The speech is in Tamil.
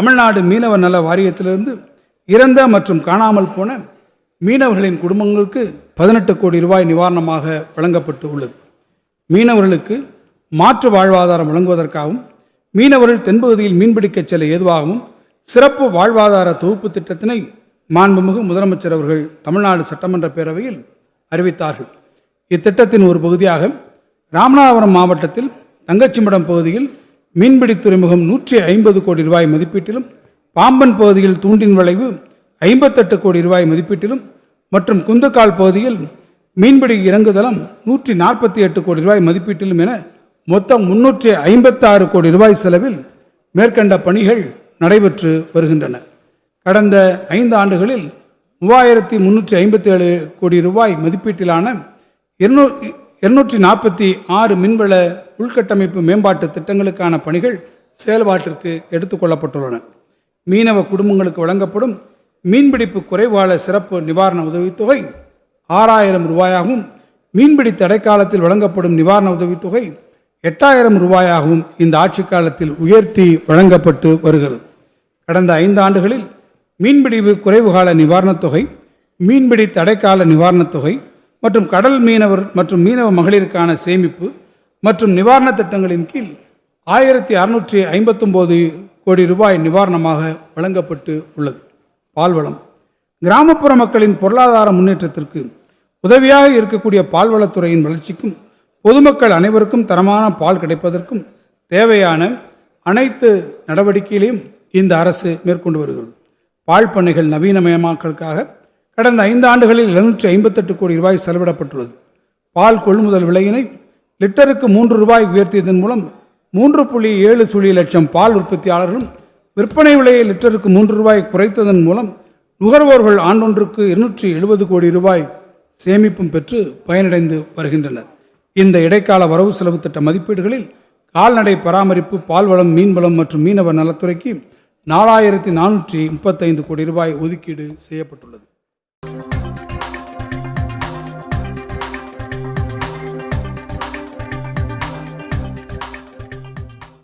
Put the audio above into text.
தமிழ்நாடு மீனவ நல வாரியத்திலிருந்து இறந்த மற்றும் காணாமல் போன மீனவர்களின் குடும்பங்களுக்கு 18 கோடி ரூபாய் நிவாரணமாக வழங்கப்பட்டு உள்ளது. மீனவர்களுக்கு மாற்று வாழ்வாதாரம் வழங்குவதற்காகவும் மீனவர்கள் தென்பகுதியில் மீன்பிடிக்க செல்ல ஏதுவாகவும் சிறப்பு வாழ்வாதார தொகுப்பு திட்டத்தினை மாண்புமிகு முதலமைச்சர் அவர்கள் தமிழ்நாடு சட்டமன்ற பேரவையில் அறிவித்தார்கள். இத்திட்டத்தின் ஒரு பகுதியாக ராமநாதபுரம் மாவட்டத்தில் தங்கச்சிமடம் பகுதியில் மீன்பிடி துறைமுகம் 150 கோடி ரூபாய் மதிப்பீட்டிலும், பாம்பன் பகுதியில் தூண்டின் விளைவு 58 கோடி ரூபாய் மதிப்பீட்டிலும் மற்றும் குந்துக்கால் பகுதியில் மீன்பிடி இறங்குதளம் 148 கோடி ரூபாய் மதிப்பீட்டிலும் என மொத்தம் 356 கோடி ரூபாய் செலவில் மேற்கண்ட பணிகள் நடைபெற்று வருகின்றன. கடந்த 5 ஆண்டுகளில் 3357 கோடி ரூபாய் மதிப்பீட்டிலான 246 மீன்வள உள்கட்டமைப்பு மேம்பாட்டு திட்டங்களுக்கான பணிகள் செயல்பாட்டிற்கு எடுத்துக் கொள்ளப்பட்டுள்ளன. மீனவ குடும்பங்களுக்கு வழங்கப்படும் மீன்பிடிப்பு குறைவாள சிறப்பு நிவாரண உதவித்தொகை 6000 ரூபாயாகவும், மீன்பிடி தடைக்காலத்தில் வழங்கப்படும் நிவாரண உதவித்தொகை 8000 ரூபாயாகவும் இந்த ஆட்சி காலத்தில் உயர்த்தி வழங்கப்பட்டு வருகிறது. கடந்த 5 ஆண்டுகளில் மீன்பிடிப்பு குறைவுகால நிவாரணத் தொகை, மீன்பிடி தடைக்கால நிவாரணத் தொகை மற்றும் கடல் மீனவர் மற்றும் மீனவ மகளிருக்கான சேமிப்பு மற்றும் நிவாரண திட்டங்களின் கீழ் 1659 கோடி ரூபாய் நிவாரணமாக வழங்கப்பட்டு உள்ளது. பால்வளம் கிராமப்புற மக்களின் பொருளாதார முன்னேற்றத்திற்கு உதவியாக இருக்கக்கூடிய பால்வளத்துறையின் வளர்ச்சிக்கும் பொதுமக்கள் அனைவருக்கும் தரமான பால் கிடைப்பதற்கும் தேவையான அனைத்து நடவடிக்கைகளையும் இந்த அரசு மேற்கொண்டு வருகிறது. பால் பண்ணைகள் நவீனமயமாக்கலுக்காக கடந்த 5 ஆண்டுகளில் 758 கோடி ரூபாய் செலவிடப்பட்டுள்ளது. பால் கொள்முதல் விலையினை லிட்டருக்கு 3 ரூபாய் உயர்த்தியதன் மூலம் 3.7 லட்சம் பால் உற்பத்தியாளர்களும், விற்பனை விலையை லிட்டருக்கு 3 ரூபாய் குறைத்ததன் மூலம் நுகர்வோர்கள் ஆண்டொன்றுக்கு 270 கோடி ரூபாய் சேமிப்பும் பெற்று பயனடைந்து வருகின்றனர். இந்த இடைக்கால வரவு செலவு திட்ட மதிப்பீடுகளில் கால்நடை பராமரிப்பு, பால்வளம், மீன்வளம் மற்றும் மீனவர் நலத்துறைக்கு 4435 கோடி ரூபாய் ஒதுக்கீடு செய்யப்பட்டுள்ளது.